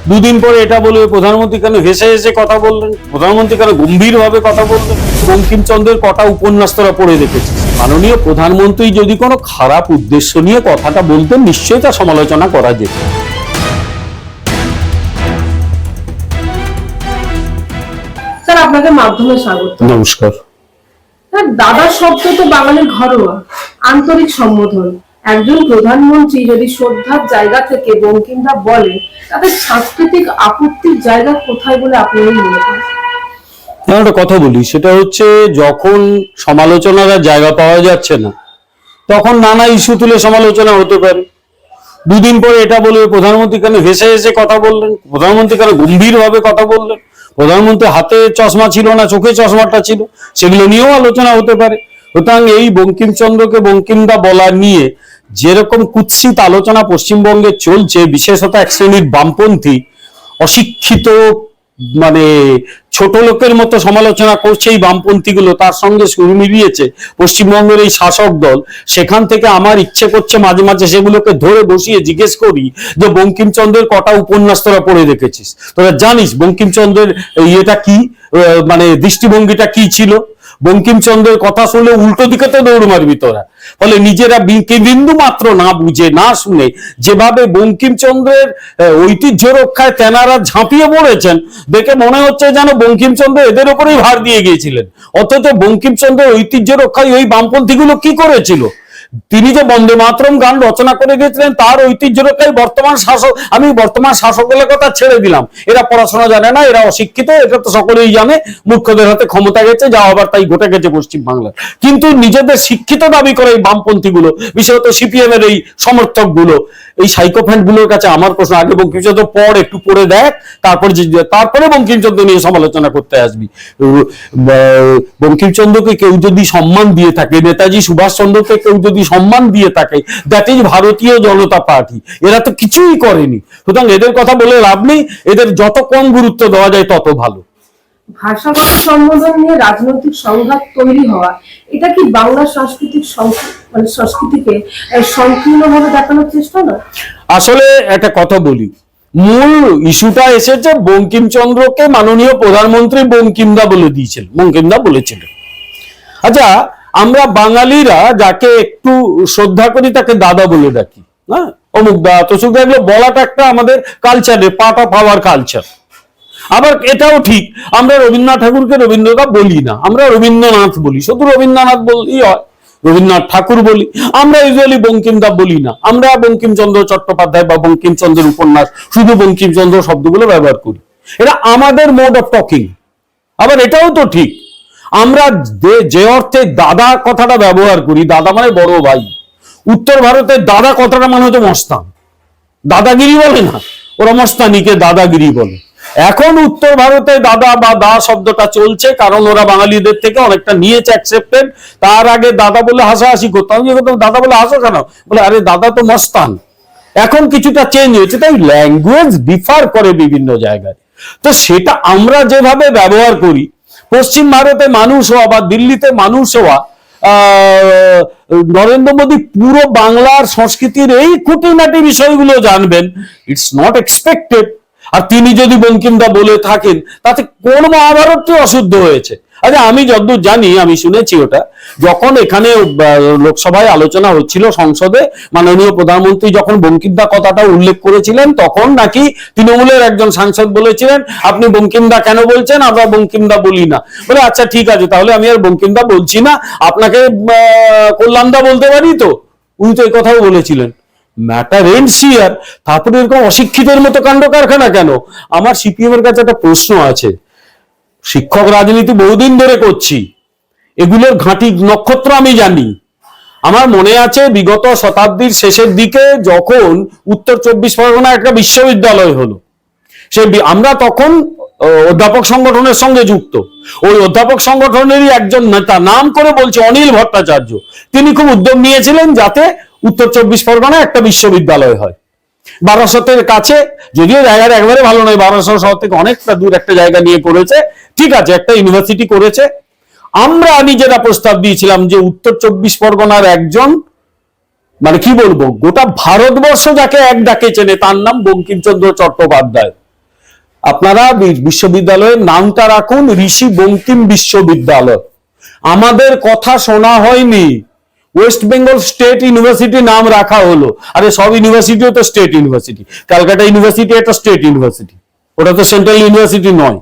দুদিন পরে এটা বলবে প্রধানমন্ত্রী কেন হেসে হেসে কথা বললেন, প্রধানমন্ত্রী কেন গম্ভীরভাবে কথা বললেন। বঙ্কিমচন্দ্রের কটা উপন্যাস তোরা পড়ে দেখেছিস? মাননীয় প্রধানমন্ত্রী যদি কোনো খারাপ উদ্দেশ্য নিয়ে কথাটা বলতেন, নিশ্চয়ই তা সমালোচনা করা যেত। স্যার, আপনাকে মাধ্যমে স্বাগত। নমস্কার। স্যার, দাদা শব্দ তো বাঙালির ঘরোয়া আন্তরিক সম্বোধন। একজন প্রধানমন্ত্রী যদি শ্রদ্ধার জায়গা থেকে বঙ্কিমদা বলেন, তাতে সাংস্কৃতিক আপত্তির জায়গা কোথায় বলে আপনি মনে করেন? একটা কথা বলি, সেটা হচ্ছে যখন সমালোচনার জায়গা পাওয়া যাচ্ছে না, তখন নানা ইস্যু তুলে সমালোচনা হতে পারে। দুদিন পরে এটা বলবে প্রধানমন্ত্রী কেন হেসে হেসে কথা বললেন, প্রধানমন্ত্রী কেন গম্ভীরভাবে কথা বললেন, প্রধানমন্ত্রী হাতে চশমা ছিল না চোখে চশমাটা ছিল, সেগুলো নিয়েও আলোচনা হতে পারে। সুতরাং এই বঙ্কিমচন্দ্রকে বঙ্কিমদা বলা নিয়ে যেরকম কুৎসিত আলোচনা পশ্চিমবঙ্গে চলছে, বিশেষত এক শ্রেণীর বামপন্থী অশিক্ষিত মানে ছোট লোকের মতো সমালোচনা করছে এই বামপন্থীগুলো, তার সঙ্গে সুর মিলিয়েছে পশ্চিমবঙ্গের এই শাসক দল। সেখান থেকে আমার ইচ্ছে করছে মাঝে মাঝে সেগুলোকে ধরে বসিয়ে জিজ্ঞেস করি যে বঙ্কিমচন্দ্রের কটা উপন্যাস তোরা পড়ে দেখেছিস, তোরা জানিস বঙ্কিমচন্দ্রের ইয়েটা কি, মানে দৃষ্টিভঙ্গিটা কি ছিল। বঙ্কিমচন্দ্রের কথা শুনলে উল্টো দিকে তো দৌড় মারবি তোরা। ফলে নিজেরা বিন্দু মাত্র না বুঝে না শুনে যেভাবে বঙ্কিমচন্দ্রের ঐতিহ্য রক্ষায় তেনারা ঝাঁপিয়ে পড়েছেন, দেখে মনে হচ্ছে যেন বঙ্কিমচন্দ্র এদের উপরেই ভার দিয়ে গিয়েছিলেন। অথচ বঙ্কিমচন্দ্রের ঐতিহ্য রক্ষায় ওই বামপন্থীগুলো কি করেছিল? তিনি যে বন্দে মাতরম গান রচনা করে গিয়েছিলেন, তার ঐতিহ্য রক্ষায় বর্তমান শাসক, আমি বর্তমান শাসকদের কথা ছেড়ে দিলাম, এরা পড়াশোনা জানে না, এরা অশিক্ষিত, এটা তো সকলেই জানে, মূর্খদের হাতে ক্ষমতা গেছে, যা আবার তাই ঘটে গেছে পশ্চিমবাংলার। কিন্তু নিজেদের শিক্ষিত দাবি করে এই বামপন্থীগুলো, বিশেষত সিপিএম এর এই সমর্থক গুলো, এই সাইকোফ্যান্ট গুলোর কাছে আমার প্রশ্ন, আগে বঙ্কিমচন্দ্র পড়, একটু পড়ে দেখ, তারপরে বঙ্কিমচন্দ্র নিয়ে সমালোচনা করতে আসবি। বঙ্কিমচন্দ্রকে কেউ যদি সম্মান দিয়ে থাকে, নেতাজি সুভাষচন্দ্রকে কেউ যদি সম্মান দিয়ে থাকে, দ্যাট ইজ ভারতীয় জনতা পার্টি। এরা তো কিছুই করেনি। সুতরাং এদের কথা বলে লাভ নেই, এদের যত কম গুরুত্ব দেওয়া যায় তত ভালো। ভাষাগত সম্বোধন নিয়ে রাজনৈতিক সংঘাত তৈরি হওয়া, এটা কি বাংলা সাংস্কৃতিক সংস্কৃতিকে সংকীর্ণভাবে দেখানোর চেষ্টা না? আসলে একটা কথা বলি, মূল ইস্যুটা এসেছে বঙ্কিমচন্দ্রকে মাননীয় প্রধানমন্ত্রী বঙ্কিমদা বলে দিয়েছিলেন, বঙ্কিমদা বলেছিলেন। আচ্ছা, আমরা বাঙালিরা যাকে একটু শ্রদ্ধা করি তাকে দাদা বলে ডাকি, হ্যাঁ, অমুক দা তসুক দা, এগুলো বলাটা একটা আমাদের কালচারে পার্ট অফ আওয়ার কালচার। আবার এটাও ঠিক, আমরা রবীন্দ্রনাথ ঠাকুরকে রবীন্দ্রদা বলি না, আমরা রবীন্দ্রনাথ বলি, শুধু রবীন্দ্রনাথ বললেই হয়, রবীন্দ্রনাথ ঠাকুর বলি। আমরা ইউজুয়ালি বঙ্কিমদা বলি না, আমরা বঙ্কিমচন্দ্র চট্টোপাধ্যায় বা বঙ্কিমচন্দ্রের উপন্যাস, শুধু বঙ্কিমচন্দ্র শব্দগুলো ব্যবহার করি। এটা আমাদের মোড অফ টকিং। আবার এটাও তো ঠিক, আমরা যে অর্থে দাদা কথাটা ব্যবহার করি, দাদা মানে বড় ভাই, উত্তর ভারতের দাদা কথাটা মানে হচ্ছে মস্তান, দাদাগিরি বলে না, ওরা মস্তানিকে দাদাগিরি বলে। এখন উত্তর ভারতে দাদা বা দা শব্দটা চলছে, কারণ ওরা বাঙালিদের থেকে অনেকটা নিয়েছে, অ্যাকসেপ্টেড। তার আগে দাদা বলে হাসাহাসি করতাম, দাদা বলে হাসো কেন, বলে আরে দাদা তো মস্তান। এখন কিছুটা চেঞ্জ হয়েছে, তাই ল্যাঙ্গুয়েজ ডিফার করে বিভিন্ন জায়গায়। তো সেটা আমরা যেভাবে ব্যবহার করি, পশ্চিম ভারতে মানুষ হওয়া বা দিল্লিতে মানুষ হওয়া, নরেন্দ্র মোদী পুরো বাংলার সংস্কৃতির এই খুঁটিনাটি বিষয়গুলো জানবেন, ইটস নট এক্সপেক্টেড। আর তিনি যদি বঙ্কিমদা বলে থাকেন, তাতে কোন মহাভারতটি অশুদ্ধ হয়েছে? আচ্ছা, আমি যতদূর জানি, আমি শুনেছি ওটা যখন এখানে লোকসভায় আলোচনা হচ্ছিল, সংসদে মাননীয় প্রধানমন্ত্রী যখন বঙ্কিমদা কথাটা উল্লেখ করেছিলেন, তখন নাকি তৃণমূলের একজন সাংসদ বলেছিলেন, আপনি বঙ্কিমদা কেন বলছেন, আমরা বঙ্কিমদা বলি না। বলে আচ্ছা ঠিক আছে, তাহলে আমি আর বঙ্কিমদা বলছি না, আপনাকে কল্যাণদা বলতে পারি তো? উনি তো এই কথাও বলেছিলেন। Matter ends here. তারপরে এরকম অশিক্ষিতের মতো কাণ্ড কারখানা কেন? আমার সিপিএম এর কাছে একটা প্রশ্ন আছে, শিক্ষক রাজনীতি বহুদিন ধরে করছি, এগুলোর ঘাঁটি নক্ষত্র আমি জানি। আমার মনে আছে বিগত শতাব্দীর শেষের দিকে যখন উত্তর 24 পরগনা একটা বিশ্ববিদ্যালয় হলো, আমরা তখন অধ্যাপক সংগঠনের সঙ্গে যুক্ত। ওই অধ্যাপক সংগঠনেরই একজন নেতা, নাম করে বলছে অনিল ভট্টাচার্য, তিনি খুব উদ্যোগ নিয়েছিলেন যাতে উত্তর 24 পরগনায় একটা বিশ্ববিদ্যালয় হয়। বারাসতের কাছে, যদিও জায়গাটা একবারে ভালো নয়, বারাসত শহর থেকে অনেকটা দূর একটা জায়গা নিয়ে করেছে, ঠিক আছে, একটা ইউনিভার্সিটি করেছে। আমরা নিজেরা প্রস্তাব দিয়েছিলাম যে উত্তর 24 পরগনার একজন, মানে কি বলবো, গোটা ভারতবর্ষ যাকে এক ডাকে চেনে, তার নাম বঙ্কিমচন্দ্র চট্টোপাধ্যায়। আপনারা বিশ্ববিদ্যালয়ের নামটা রাখুন ঋষি বঙ্কিম বিশ্ববিদ্যালয়। আমাদের কথা শোনা হয়নি, ওয়েস্ট বেঙ্গল স্টেট ইউনিভার্সিটি নাম রাখা হলো। আরে সব ইউনিভার্সিটিও তো স্টেট ইউনিভার্সিটি। ক্যালকাটা ইউনিভার্সিটি একটা স্টেট ইউনিভার্সিটি, ওটা তো সেন্ট্রাল ইউনিভার্সিটি নয়।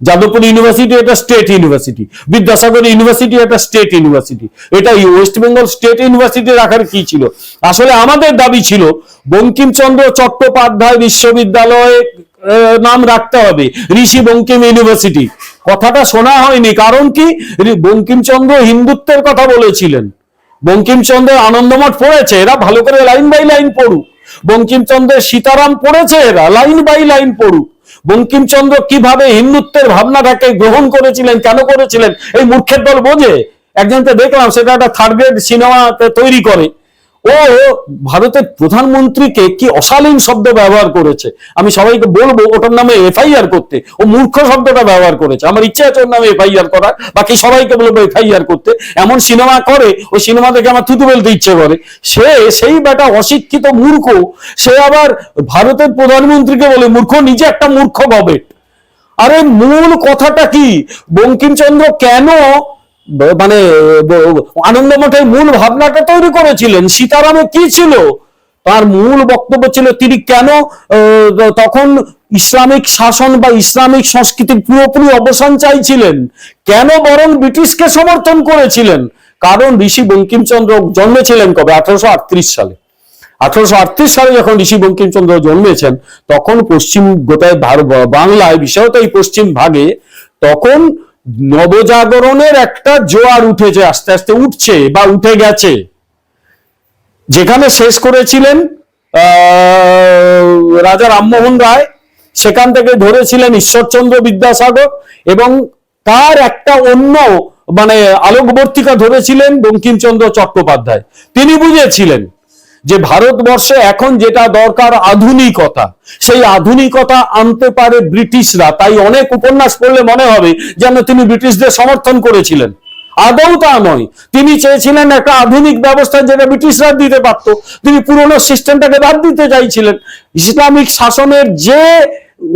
যাদবপুর ইউনিভার্সিটি এটা স্টেট ইউনিভার্সিটি, বিদ্যাসাগর ইউনিভার্সিটি এটা স্টেট ইউনিভার্সিটি। এটা ওয়েস্ট বেঙ্গল স্টেট ইউনিভার্সিটি রাখার কি ছিল? আসলে আমাদের দাবি ছিল বঙ্কিমচন্দ্র চট্টোপাধ্যায় বিশ্ববিদ্যালয় নাম রাখতে হবে, ঋষি বঙ্কিম ইউনিভার্সিটি। কথাটা শোনা হয়নি, কারণ কি? বঙ্কিমচন্দ্র হিন্দুত্বের কথা বলেছিলেন। বঙ্কিমচন্দ্রের আনন্দমঠ পড়েছে, এরা ভালো করে লাইন বাই লাইন পড়ুক। বঙ্কিমচন্দ্রের সীতারাম পড়েছে, এরা লাইন বাই লাইন পড়ুক। বঙ্কিমচন্দ্র কিভাবে হিন্দুত্বের ভাবনাটাকে গ্রহণ করেছিলেন, কেন করেছিলেন, এই মূর্খের দল বোঝে? একজনকে দেখলাম, সেটা একটা থার্ড গ্রেড সিনেমা তৈরি করে, ও ভারতের প্রধানমন্ত্রীকে কি অশালীন শব্দ ব্যবহার করেছে। আমি সবাইকে বলবো ওটার নামে এফআইআর করতে। ও মূর্খ শব্দটা ব্যবহার করেছে, আমার ইচ্ছা আছে ওর নামে এফআইআর করার, বাকি সবাইকে বলবো এফআইআর করতে। এমন সিনেমা করে, ওই সিনেমা দেখে আমার থুতু বলতে ইচ্ছে করে। সেই বেটা অশিক্ষিত মূর্খ, সে আবার ভারতের প্রধানমন্ত্রীকে বলে মূর্খ, নিজে একটা মূর্খ গবেট। আরে মূল কথাটা কি? বঙ্কিমচন্দ্র কেন মানে আনন্দমঠের মূল ভাবনাটা তৈরি করেছিলেন? সীতারামে কি ছিল তার মূল বক্তব্য? ছিল তিনি কেন তখন ইসলামিক শাসন বা ইসলামিক সংস্কৃতির পুরোপুরি অবসান চাইছিলেন, কেন বরং ব্রিটিশকে সমর্থন করেছিলেন? কারণ ঋষি বঙ্কিমচন্দ্র জন্মেছিলেন কবে? 1838 সালে। 1838 সালে যখন ঋষি বঙ্কিমচন্দ্র জন্মেছেন, তখন পশ্চিম গোটায় বাংলায়, বিশেষত এই পশ্চিম ভাগে, তখন নবজাগরণের একটা জোয়ার উঠেছে, আস্তে আস্তে উঠছে বা উঠে গেছে। যেখানে শেষ করেছিলেন রাজা রামমোহন রায়, সেখান থেকে ধরেছিলেন ঈশ্বরচন্দ্র বিদ্যাসাগর, এবং তার একটা অন্য মানে আলোকবর্তিকা ধরেছিলেন বঙ্কিমচন্দ্র চট্টোপাধ্যায়। তিনি বুঝেছিলেন যে ভারতবর্ষে এখন যেটা দরকার আধুনিকতা, সেই আধুনিকতা আনতে পারে ব্রিটিশরা। তাই অনেক উপন্যাস পড়লে মনে হবে যেন তিনি ব্রিটিশদের সমর্থন করেছিলেন। আদৌ তা নয়। তিনি চেয়েছিলেন একটা আধুনিক ব্যবস্থা যেটা ব্রিটিশরা দিতে পারত। তিনি পুরনো সিস্টেমটাকে বাদ দিতে চাইছিলেন। ইসলামিক শাসনের যে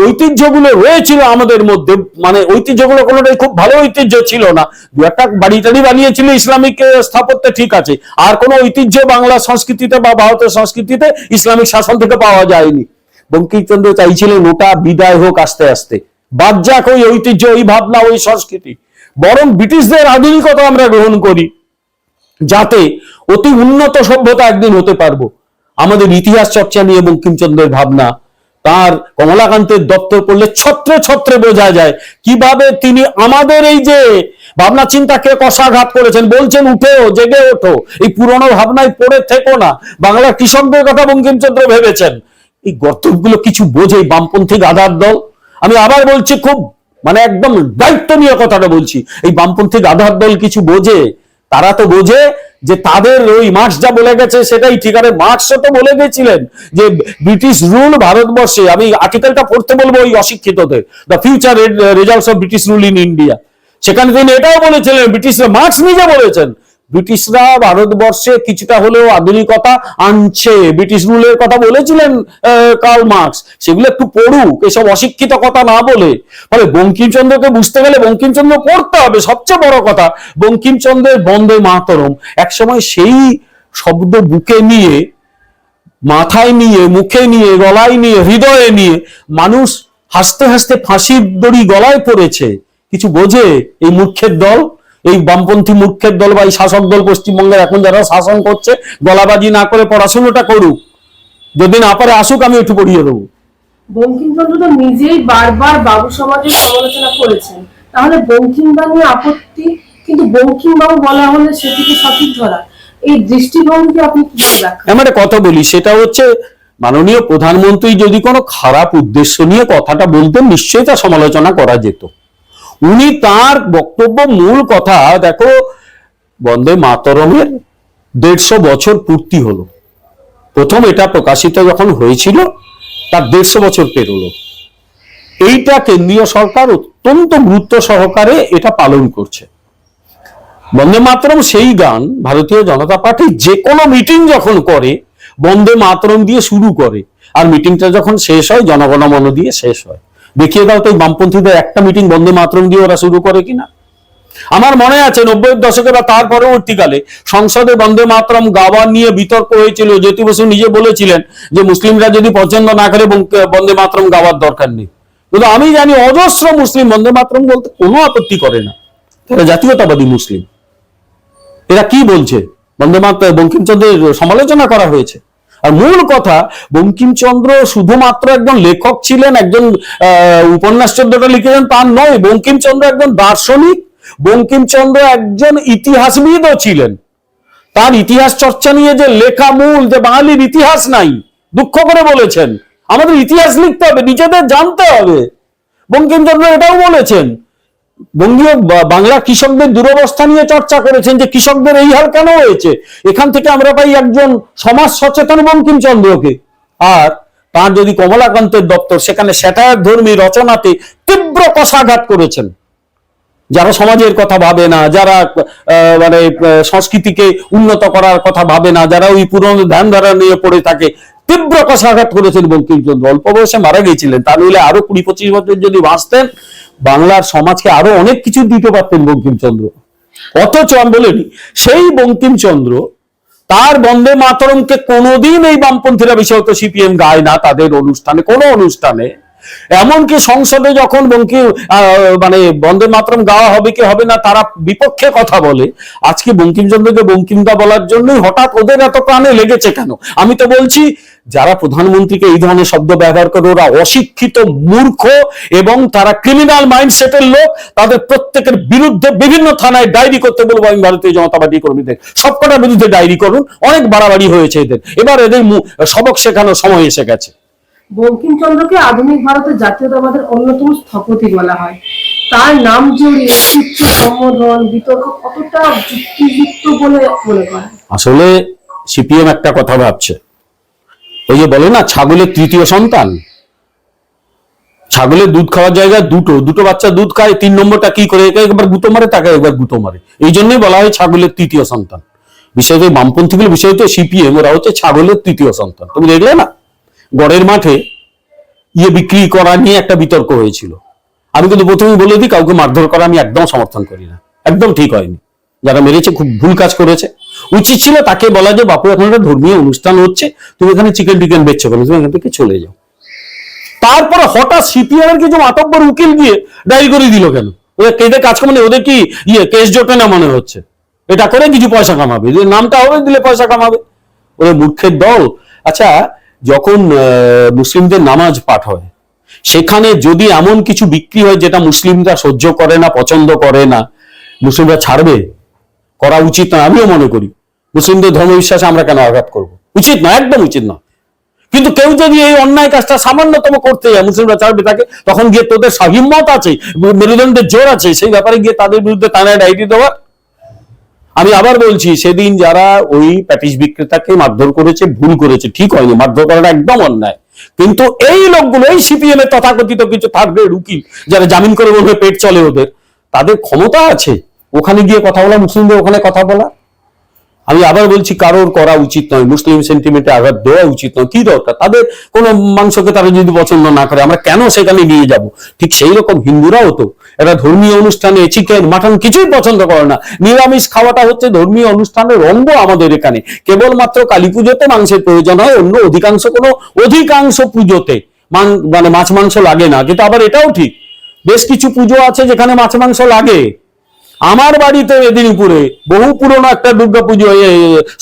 ঐতিহ্যগুলো রয়েছিল আমাদের মধ্যে, মানে ঐতিহ্যগুলো কোনোটাই খুব ভালো ঐতিহ্য ছিল না। দু একটা বাড়ি টাড়ি বানিয়েছিল ইসলামিক স্থাপত্যে, ঠিক আছে, আর কোনো ঐতিহ্য বাংলা সংস্কৃতিতে বা ভারতের সংস্কৃতিতে ইসলামিক শাসন থেকে পাওয়া যায়নি। বঙ্কিমচন্দ্র চাইছিলেন ওটা বিদায় হোক আস্তে আস্তে, বাদ যাক ওই ঐতিহ্য, ওই ভাবনা, ওই সংস্কৃতি, বরং ব্রিটিশদের আধুনিকতা আমরা গ্রহণ করি, যাতে অতি উন্নত সভ্যতা একদিন হতে পারবো। আমাদের ইতিহাস চর্চা নিয়ে বঙ্কিমচন্দ্রের ভাবনা, তার কমলাকান্তের দপ্তর পড়লে ছত্রে ছত্রে বোঝা যায় কিভাবে তিনি আমাদের এই যে ভাবনা চিন্তাকে কষাঘাত করেছেন। বলছেন উঠেও, জেগে ওঠো, এই পুরনো ভাবনায় পড়ে থেকো না। বাংলার কৃষকদের কথা বঙ্কিমচন্দ্র ভেবেছেন। এই গর্তগুলো কিছু বোঝে বামপন্থী গাধার দল। আমি আবার বলছি, খুব মানে একদম দায়িত্ব নিয়ে কথাটা বলছি, এই বামপন্থী গাধার দল কিছু বোঝে? তারা তো বোঝে যে তাদের ওই মার্কস যা বলে গেছে সেটাই ঠিক। আরে মার্কসও তো বলে গেছিলেন যে ব্রিটিশ রুল ভারতবর্ষে, আমি আর্টিকেলটা পড়তে বলবো ওই অশিক্ষিতদের, the future results of British rule in India, সেখানে তিনি এটাও বলেছিলেন, ব্রিটিশরা, মার্কস নিজে বলেছেন, ব্রিটিশরা ভারতবর্ষে কিছুটা হলেও আধুনিকতা আনছে। ব্রিটিশ রুলের কথা বলেছিলেন কার্ল মার্কস, সেগুলো একটু পড়ুক, এসব অশিক্ষিত কথা না বলে। ফলে বঙ্কিমচন্দ্রকে বুঝতে গেলে বঙ্কিমচন্দ্র পড়তে হবে। সবচেয়ে বড় কথা, বঙ্কিমচন্দ্রের বন্দে মাতরম একসময় সেই শব্দ বুকে নিয়ে, মাথায় নিয়ে, মুখে নিয়ে, গলায় নিয়ে, হৃদয়ে নিয়ে মানুষ হাসতে হাসতে ফাঁসির দড়ি গলায় পড়েছে। কিছু বোঝে এই মূর্খের দল, এই বামপন্থী মূর্খের দল বা এই শাসক দল পশ্চিমবঙ্গের এখন যারা শাসন করছে? গলাবাজি না করে পড়াশোনাটা করুক, যদি না পারে আসুক, আমি একটু পড়িয়ে দেবো। বঙ্কিমচন্দ্র তো নিজেই বারবার বাবু সমাজের সমালোচনা করেছেন, তাহলে বঙ্কিমবাবু আপত্তি, কিন্তু বঙ্কিমবাবু বলা হলে সেটিকে সঠিক ধরা, এই দৃষ্টিভঙ্গি আপনি কিভাবে ব্যাখ্যা? আমি একটা কথা বলি, সেটা হচ্ছে মাননীয় প্রধানমন্ত্রী যদি কোনো খারাপ উদ্দেশ্য নিয়ে কথাটা বলতেন, নিশ্চয়ই তা সমালোচনা করা যেত। উনি তার বক্তব্য মূল কথা, দেখো বন্দে মাতরমের 150 বছর পূর্তি হলো। প্রথম এটা প্রকাশিত যখন হয়েছিল তার 150 বছর পেরোলো। এইটা কেন্দ্রীয় সরকার অত্যন্ত গুরুত্ব সহকারে এটা পালন করছে। বন্দে মাতরম সেই গান ভারতীয় জনতা পার্টি যে কোনো মিটিং যখন করে বন্দে মাতরম দিয়ে শুরু করে, আর মিটিংটা যখন শেষ হয় জনগণ মন দিয়ে শেষ হয়। দেখিয়ে দাও তো এই বামপন্থীদের একটা মিটিং বন্দে মাতরম দিয়ে ওরা শুরু করে কিনা। আমার মনে আছে 90-এর দশকে বা তার পরবর্তীকালে সংসদে বন্দে মাতরম গাওয়া নিয়ে বিতর্ক হয়েছিল। জ্যোতি বসু নিজে বলেছিলেন যে মুসলিমরা যদি পছন্দ না করে বন্দে মাতরম গাওয়ার দরকার নেই। কিন্তু আমি জানি অজস্র মুসলিম বন্দে মাতরম বলতে কোনো আপত্তি করে না, তারা জাতীয়তাবাদী মুসলিম। এরা কি বলছে? বন্দে মাতরম বঙ্কিমচন্দ্রের সমালোচনা করা হয়েছে। আর মূল কথা, বঙ্কিমচন্দ্র শুধুমাত্র একজন লেখক ছিলেন, একজন উপন্যাস 14টা লিখেছেন তার নয়। বঙ্কিমচন্দ্র একজন দার্শনিক, বঙ্কিমচন্দ্র একজন ইতিহাসবিদও ছিলেন। তার ইতিহাস চর্চা নিয়ে যে লেখা মূল, যে বাঙালির ইতিহাস নাই, দুঃখ করে বলেছেন আমাদের ইতিহাস লিখতে হবে, নিজেদের জানতে হবে। বঙ্কিমচন্দ্র এটাও বলেছেন, বঙ্গীয় বাংলা কৃষকদের দুরবস্থা নিয়ে চর্চা করেছেন, যে কৃষকদের এই হাল কেন হয়েছে। এখান থেকে আমরা পাই একজন সমাজ সচেতন বঙ্কিমচন্দ্রকে। আর তার যদি কমলাকান্তের দপ্তর, সেখানে স্যাটায়ার ধর্মী রচনাতে তীব্র কষাঘাত করেছেন। যারা সমাজের কথা ভাবে না, যারা মানে সংস্কৃতিকে উন্নত করার কথা ভাবে না, যারা ওই পুরনো ধ্যানধারা নিয়ে পড়ে থাকে, তীব্র কষাঘাত করেছেন বঙ্কিমচন্দ্র। অল্প বয়সে মারা গিয়েছিলেন, তা নইলে আরো 20-25 বছর যদি বাঁচতেন, বাংলার সমাজকে আরো অনেক কিছু দিতে পারতেন বঙ্কিমচন্দ্র। অথচ আমি বলিনি, সেই বঙ্কিমচন্দ্র তার বন্দে মাতরমকে কোনোদিন এই বামপন্থীরা, বিশেষত সিপিএম গায় না তাদের অনুষ্ঠানে, কোনো অনুষ্ঠানে। এমনকি সংসদে যখন মানে বন্দে মাতরম গাওয়া হবে কি হবে না, তারা বিপক্ষে কথা বলে। আজকে বঙ্কিমচন্দ্রকে বঙ্কিমদা বলার জন্যই হঠাৎ ওদের এত প্রাণে লেগেছে কেন? আমি তো বলছি, যারা প্রধানমন্ত্রীকে এই ধরনের শব্দ ব্যবহার করে, ওরা অশিক্ষিত, মূর্খ এবং তারা ক্রিমিনাল মাইন্ডসেটের লোক। তাদের প্রত্যেকের বিরুদ্ধে বিভিন্ন থানায় ডায়েরি করতে বলবো আমি ভারতীয় জনতা পার্টি কর্মীদের। সবকটার বিরুদ্ধে ডায়েরি করুন, অনেক বাড়াবাড়ি হয়েছে এদের। এবার এদের সবক শেখানোর সময় এসে গেছে। বঙ্কিমচন্দ্রকে আধুনিক ভারতের জাতীয়তাবাদের অন্যতম স্থপতি বলা হয়। তার নাম জড়িয়ে তুচ্ছ সম্বোধন, বিতর্ক কতটা যুক্তিযুক্ত বলে মনে করেন? আসলে সিপিএম একটা কথা ভাবছে, ওই যে বলে না ছাগলের তৃতীয় সন্তান। ছাগলের দুধ খাওয়ার জায়গায় দুটো বাচ্চা দুধ খায়, 3 নম্বরটা কি করে, একবার গুঁতো মারে, তাকে একবার গুঁতো মারে। এই জন্যই বলা হয় ছাগলের তৃতীয় সন্তান। বিষয়ত বামপন্থীগুলো, বিষয়ত সিপিএম, ওরা হচ্ছে ছাগলের তৃতীয় সন্তান। তুমি দেখলে না গড়ের মাঠে বিক্রি করা নিয়ে একটা বিতর্ক হয়েছিল। আমি কিন্তু প্রথমেই বলে দিই, কাউকে মারধর করা আমি একদম সমর্থন করি না, একদম ঠিক হয়নি। যারা মেরেছে খুব ভুল কাজ করেছে। উচিত ছিল তাকে বলা যে বাপু এখন একটা ধর্মীয় অনুষ্ঠান হচ্ছে, তুমি এখানে চিকেন টিকেন বেচছো কেন, তুমি এখান থেকে চলে যাও। তারপরে হঠাৎ সিপিএম এর কিছু মাতব্বর উকিল গিয়ে ডায়েরি করে দিল কেন? ওদের কেটে কাজ মানে ওদের কি কেস জোটে না মনে হচ্ছে? এটা করে কিছু পয়সা কামাবে, নামটা হবে দিলে পয়সা কামাবে, ওদের মূর্খের দল। আচ্ছা, যখন মুসলিমদের নামাজ পাঠ হয়, সেখানে যদি এমন কিছু বিক্রি হয় যেটা মুসলিমরা সহ্য করে না, পছন্দ করে না, মুসলিমরা ছাড়বে? করা উচিত না, আমিও মনে করি। মুসলিমদের ধর্মবিশ্বাসে আমরা কেন আঘাত করব? উচিত না, একদম উচিত না। কিন্তু কেউ যদি এই অন্যায় কাজটা সামান্যতম করতে যায়, মুসলিমরা ছাড়বে তাকে? তখন গিয়ে তোদের হিম্মত আছে, মেরুদণ্ডের জোর আছে সেই ব্যাপারে গিয়ে তাদের বিরুদ্ধে থানায় ডায়েরি দেওয়া? আমি আবার বলছি, সেদিন যারা ওই প্যাটিস বিক্রেতাকে মারধর করেছে, ভুল করেছে, ঠিক হয়নি, মারধর করাটা একদম অন্যায়। কিন্তু এই লোকগুলো, এই সিপিএম এর তথাকথিত কিছু থার্ড গ্রেড উকিল, যারা জামিন করে বলবে পেট চলে ওদের, তাদের ক্ষমতা আছে ওখানে গিয়ে কথা বলা, মুসলিমদের ওখানে কথা বলা। আমি আবার বলছি, কারোর করা উচিত নয়, মুসলিম সেন্টিমেন্টে আঘাত দেওয়া উচিত নয়। কি দরকার? তাদের কোনো মাংসকে তারা যদি পছন্দ না করে, আমরা কেন সেখানে নিয়ে যাব? ঠিক সেই রকম হিন্দুরাও তো এরা ধর্মীয় অনুষ্ঠানে চিকেন মাটন কিছুই পছন্দ করে না। নিরামিষ খাওয়াটা হচ্ছে ধর্মীয় অনুষ্ঠানের অঙ্গ আমাদের এখানে। কেবলমাত্র কালী পুজোতে মাংসের প্রয়োজন হয়, অন্য অধিকাংশ পুজোতে মানে মাছ মাংস লাগে না। কিন্তু আবার এটাও ঠিক, বেশ কিছু পুজো আছে যেখানে মাছ মাংস লাগে। আমার বাড়িতে মেদিনীপুরে বহু পুরনো একটা দুর্গা পুজো,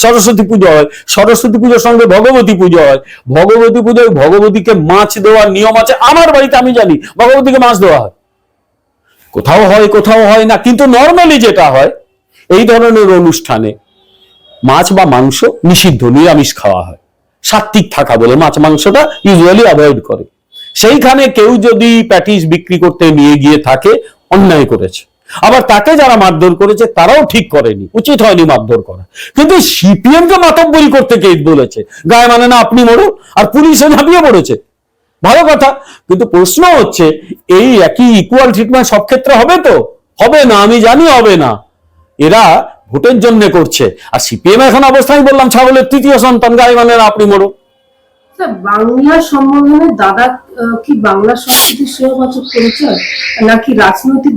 সরস্বতী পুজো হয়। সরস্বতী পুজোর সঙ্গে ভগবতী পুজো হয়। ভগবতী পুজোয় ভগবতীকে মাছ দেওয়ার নিয়ম আছে আমার বাড়িতে, আমি জানি ভগবতীকে মাছ দেওয়া হয়। কোথাও হয়, কোথাও হয় না। কিন্তু নর্মালি যেটা হয়, এই ধরনের অনুষ্ঠানে মাছ বা মাংস নিষিদ্ধ, নিরামিষ খাওয়া হয়। সাত্ত্বিক থাকা বলে মাছ মাংসটা ইউজুয়ালি অ্যাভয়েড করে। সেইখানে কেউ যদি প্যাটিস বিক্রি করতে নিয়ে গিয়ে থাকে, অন্যায় করেছে। আবার তাকে যারা মারধর করেছে তারাও ঠিক করেনি, উচিত হয়নি মারধর করা। কিন্তু সিপিএম কে মাতব্বরি করতে কে বলেছে? গায়ে মানে না আপনি মরো, আর পুলিশে ঝাঁপিয়ে পড়েছে। ভালো কথা, কিন্তু প্রশ্ন হচ্ছে এই একই ইকুয়াল ট্রিটমেন্ট সব ক্ষেত্রে হবে তো? হবে না, আমি জানি হবে না। এরা ভোটের জন্য করছে। আর সিপিএম এখন অবস্থায় বললাম ছাগলের তৃতীয় সন্তান, গায়ে মানে না আপনি মরো। স্যার, বাংলা সম্বোধনে দাদা কি বাংলা সংস্কৃতির শ্রেয়বাচক পরিচয়, নাকি রাজনৈতিক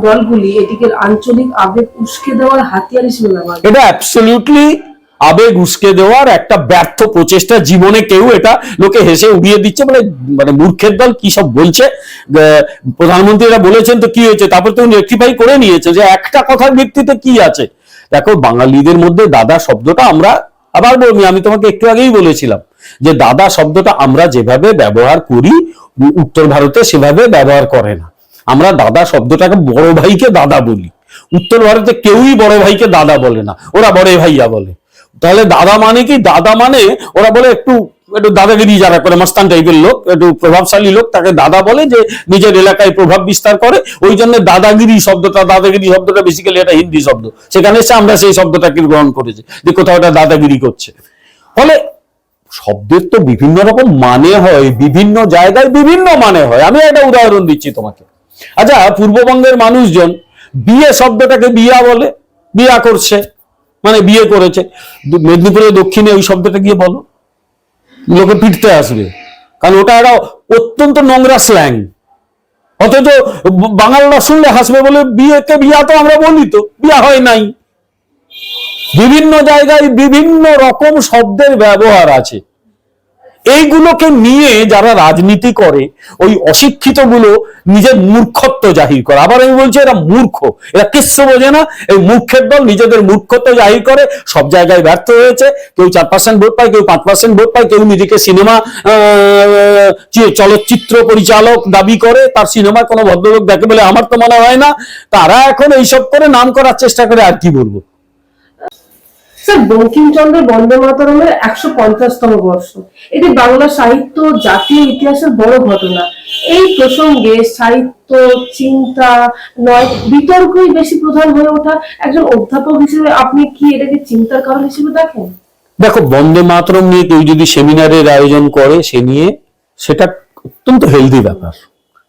দলগুলি এটিকে আঞ্চলিক আবেগ উস্কে দেওয়ার হাতিয়ার হিসেবে ব্যবহার করে? এটা অ্যাবসলিউটলি আবেগ উস্কে দেওয়ার একটা ব্যর্থ প্রচেষ্টা। জীবনে কেউ এটা লোকে হেসে উড়িয়ে দিচ্ছে, মানে মানে মূর্খের দল কি সব বলছে। প্রধানমন্ত্রী এটা বলেছেন তো কি হয়েছে, তারপর তো রেকটিফাই করে নিয়েছে যে একটা কথার ভিত্তিতে কি আছে। দেখো, বাঙালিদের মধ্যে দাদা শব্দটা আমরা আবার বলি, আমি তোমাকে একটু আগেই বলেছিলাম যে দাদা শব্দটা আমরা যেভাবে ব্যবহার করি উত্তর ভারতে সেভাবে ব্যবহার করে না। আমরা দাদা শব্দটাকে বড় ভাইকে দাদা বলি, উত্তর ভারতে কেউই বড় ভাইকে দাদা বলে না, ওরা বড় ভাইয়া বলে। তাহলে দাদা মানে কি, দাদা মানে ওরা বলে একটু একটু দাদাগিরি যারা করে, মস্তান টাইপের লোক, একটু প্রভাবশালী লোক, তাকে দাদা বলে, যে নিজের এলাকায় প্রভাব বিস্তার করে। ওই জন্য দাদাগিরি শব্দটা বেসিক্যালি একটা হিন্দি শব্দ, সেখানে এসে আমরা সেই শব্দটাকে গ্রহণ করেছি যে কোথাও একটা দাদাগিরি করছে। ফলে শব্দের তো বিভিন্ন রকম মানে হয়, বিভিন্ন জায়গায় বিভিন্ন মানে হয়। আমি একটা উদাহরণ দিচ্ছি তোমাকে। আচ্ছা, পূর্ববঙ্গের মানুষজন বিয়ে শব্দটাকে বিয়া বলে, বিয়া করছে মানে বিয়ে করেছে। মেদিনীপুরের দক্ষিণে ওই শব্দটা গিয়ে বলো, লোকে পিটতে আসবে, কারণ ওটা একটা অত্যন্ত নোংরা স্ল্যাং। অথচ বাঙালরা শুনলে হাসবে, বলে বিয়েকে বিয়া তো আমরা বলি, তো বিয়া হয় নাই। বিভিন্ন জায়গায় বিভিন্ন রকম শব্দের ব্যবহার আছে। এইগুলোকে নিয়ে যারা রাজনীতি করে, ওই অশিক্ষিত গুলো নিজের মূর্খত্ব জাহির করে। আবার আমি বলছি, এরা মূর্খ, এরা কিচ্ছু বোঝে না। এই মূর্খের দল নিজেদের মূর্খত্ব জাহির করে, সব জায়গায় ব্যর্থ হয়েছে। কেউ 4% ভোট পায়, কেউ 5% ভোট পায়, কেউ নিজেকে সিনেমা চলচ্চিত্র পরিচালক দাবি করে, তার সিনেমা কোনো ভদ্রলোক দেখে বলে আমার তো মনে হয় না। তারা এখন এইসব করে নাম করার চেষ্টা করে, আর কি বলবো। স্যার, বঙ্কিমচন্দ্র বন্দে মাতরমের 150তম বর্ষ, এটি বাংলা সাহিত্য জাতীয় ইতিহাসের বড় ঘটনা। এই প্রসঙ্গে সাহিত্য চিন্তা নয় বিতর্কই বেশি প্রধান হয়ে ওঠা। একজন অধ্যাপক হিসেবে আপনি কি এটাকে চিন্তার কারণ হিসেবে দেখেন? দেখো, বন্দে মাতরম নিয়ে কেউ যদি সেমিনারের আয়োজন করে, সে নিয়ে সেটা অত্যন্ত হেলদি ব্যাপার।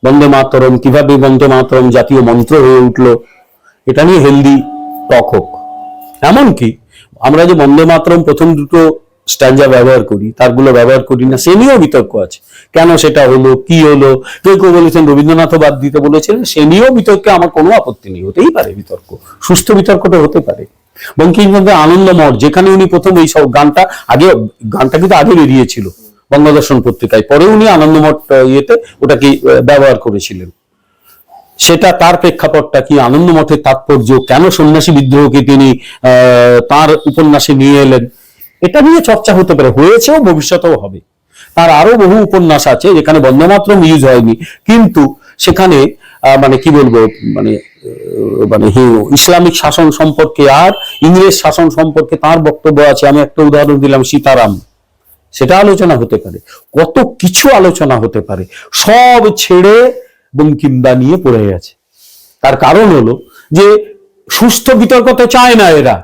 বন্দে মাতরম কিভাবে বন্দে মাতরম জাতীয় মন্ত্র হয়ে উঠলো, এটা নিয়ে হেলদি টক হোক। এমনকি আমরা যে বন্দে মাতরম প্রথম দুটো স্ট্যান্জা ব্যবহার করি, তারগুলো ব্যবহার করি না, সে নিয়েও বিতর্ক আছে। কেন সেটা হলো, কি হলো, কেউ কেউ বলেছেন রবীন্দ্রনাথও বাদ দিতে বলেছিলেন, সে নিয়েও বিতর্কে আমার কোনো আপত্তি নেই, হতেই পারে বিতর্ক, সুস্থ বিতর্কটা হতে পারে। বঙ্কিমচন্দ্রের আনন্দমঠ, যেখানে উনি প্রথম এই সব গানটা কিন্তু আগে বেরিয়েছিল বঙ্গদর্শন পত্রিকায়, পরে উনি আনন্দমঠ ইয়েতে ওটাকে ব্যবহার করেছিলেন। সেটা তার প্রেক্ষাপটটা কি, আনন্দমঠের তাৎপর্য, কেন সন্ন্যাসী বিদ্রোহকে তিনি তার উপন্যাসে নিয়ে এলেন, এটা নিয়ে চর্চা হতে পারে, হয়েছেও, ভবিষ্যতেও হবে। তার আরো বহু উপন্যাস আছে যেখানে বন্দে মাতরম ইউজ হয়নি, কিন্তু সেখানে মানে কি বলবো, মানে মানে ইসলামিক শাসন সম্পর্কে আর ইংরেজ শাসন সম্পর্কে তার বক্তব্য আছে। আমি একটা উদাহরণ দিলাম, সীতারাম, সেটা আলোচনা হতে পারে, কত কিছু আলোচনা হতে পারে। সব ছেড়ে বঙ্কিমদা নিয়ে পড়ে গেছে। তার কারণ হলো যে সুস্থ বিতর্ক তো চায় না এরা।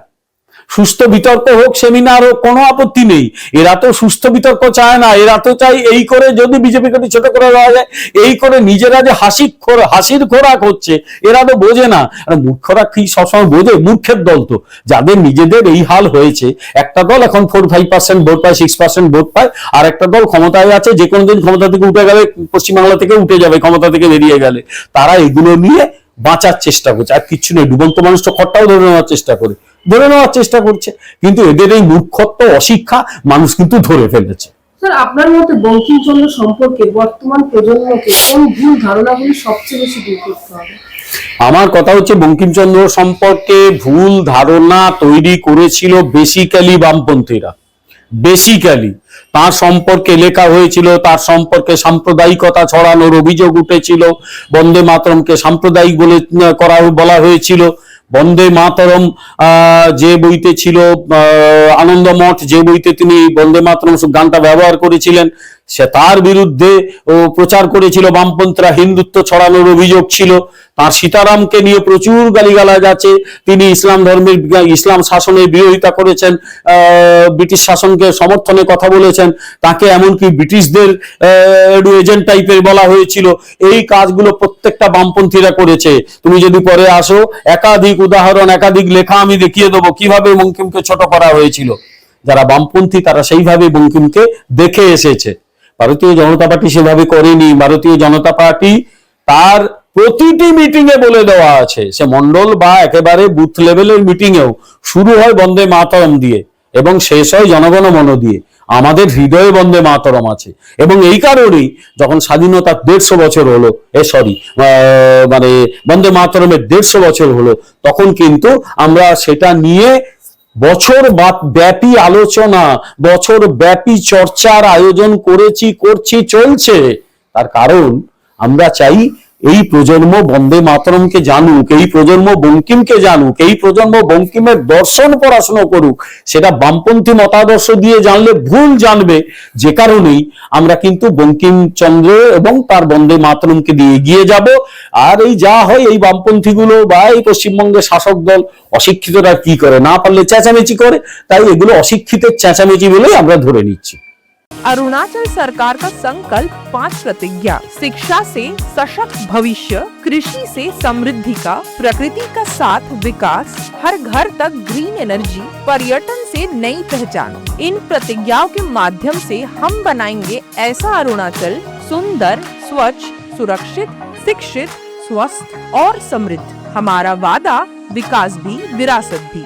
সুস্থ বিতর্ক হোক, সেমিনার হোক, কোনো আপত্তি নেই। এরা তো সুস্থ বিতর্ক চায় না, এরা তো চাই এই করে যদি বিজেপিকে ছোট করে দেওয়া যায়, এই করে নিজেরা যে হাসির খোরাক হচ্ছে, এরা তো বোঝে না। মূর্খরা কি সবসময় বোঝে? মূর্খের দল তো, যাদের নিজেদের এই হাল হয়েছে। একটা দল এখন 4-5% ভোট পায়, 6% ভোট পায়, আর একটা দল ক্ষমতায় আছে, যে কোনো দিন ক্ষমতা থেকে উঠে গেলে, পশ্চিমবাংলা থেকে উঠে যাবে ক্ষমতা থেকে বেরিয়ে গেলে। তারা এগুলো নিয়ে বাঁচার চেষ্টা করছে, আর কিচ্ছু নেই। ডুবন্ত মানুষটা খড়টাও ধরে নেওয়ার চেষ্টা করছে, কিন্তু এদের এই মূর্খত্ব, অশিক্ষা মানুষ কিন্তু ধরে ফেলেছে। স্যার, আপনার মতে বঙ্কিমচন্দ্র সম্পর্কে বর্তমান প্রজন্মকে কোন ভুল ধারণাগুলি সবচেয়ে বেশি দূর করতে হবে? আমার কথা হচ্ছে, বঙ্কিমচন্দ্র সম্পর্কে ভুল ধারণা তৈরি করেছিল বেসিক্যালি বামপন্থীরা। বেসিক্যালি তার সম্পর্কে লেখা হয়েছিল, তার সম্পর্কে সাম্প্রদায়িকতা ছড়ানোর অভিযোগ উঠেছিল, বন্দে মাতরমকে সাম্প্রদায়িক বলা হয়েছিল। বন্দে মাতরম যে বইতে ছিল, আনন্দমঠ যে বইতে তিনি বন্দে মাতরম গানটা ব্যবহার করেছিলেন, সে তার বিরুদ্ধে প্রচার করেছিল বামপন্থীরা, হিন্দুত্ব ছড়ানোর অভিযোগ ছিল। তার সীতারামকে নিয়ে প্রচুর গালিগালাজ আছে, তিনি ইসলাম শাসনের বিরোধিতা করেছেন, ব্রিটিশ শাসনকে সমর্থনে কথা বলেছেন, তাকে এমনকি ব্রিটিশদের এজেন্ট টাইপের বলা হয়েছিল। এই কাজগুলো প্রত্যেকটা বামপন্থীরা করেছে। তুমি যদি পরে আসো, একাধিক উদাহরণ, একাধিক লেখা আমি দেখিয়ে দেবো কিভাবে বঙ্কিমকে ছোট করা হয়েছিল। যারা বামপন্থী তারা সেইভাবে বঙ্কিমকে দেখে এসেছে। ভারতীয় জনতা পার্টি সেভাবে করেনি। ভারতীয় জনতা পার্টি তার প্রতিটি মিটিং এ বলে দেওয়া আছে, সে মন্ডল বা একেবারে বুথ লেভেলের মিটিং এও শুরু হয় বন্দে মাতরম দিয়ে এবং শেষ হয় জনগণ মন দিয়ে। আমাদের হৃদয়ে বন্দে মাতরম আছে এবং এই কারণেই যখন স্বাধীনতার 150 বছর হলো, মানে বন্দে মাতরমের 150 বছর হলো, তখন কিন্তু আমরা সেটা নিয়ে বছর ব্যাপী আলোচনা, বছর ব্যাপী চর্চার আয়োজন করেছি, করছি, চলছে। তার কারণ আমরা চাই এই প্রজন্ম বন্দে মাতরমকে জানুক, এই প্রজন্ম বঙ্কিমকে জানুক, এই প্রজন্ম বঙ্কিমের দর্শন পড়াশোনা করুক। সেটা বামপন্থী মতাদর্শ দিয়ে জানলে ভুল জানবে, যে কারণেই আমরা কিন্তু বঙ্কিমচন্দ্র এবং তার বন্দে মাতরমকে দিয়ে এগিয়ে যাব। আর এই যা হয় এই বামপন্থীগুলো বা এই পশ্চিমবঙ্গের শাসক দল, অশিক্ষিতরা কি করে, না পারলে চেঁচামেচি করে, তাই এগুলো অশিক্ষিতের চেঁচামেচি বলেই আমরা ধরে নিচ্ছি। अरुणाचल सरकार का संकल्प 5 प्रतिज्ञा: शिक्षा से सशक्त भविष्य, कृषि से समृद्धि का, प्रकृति का साथ विकास, हर घर तक ग्रीन एनर्जी, पर्यटन से नई पहचान। इन प्रतिज्ञाओं के माध्यम से हम बनाएंगे ऐसा अरुणाचल सुंदर, स्वच्छ, सुरक्षित, शिक्षित, स्वस्थ और समृद्ध। हमारा वादा विकास भी, विरासत भी।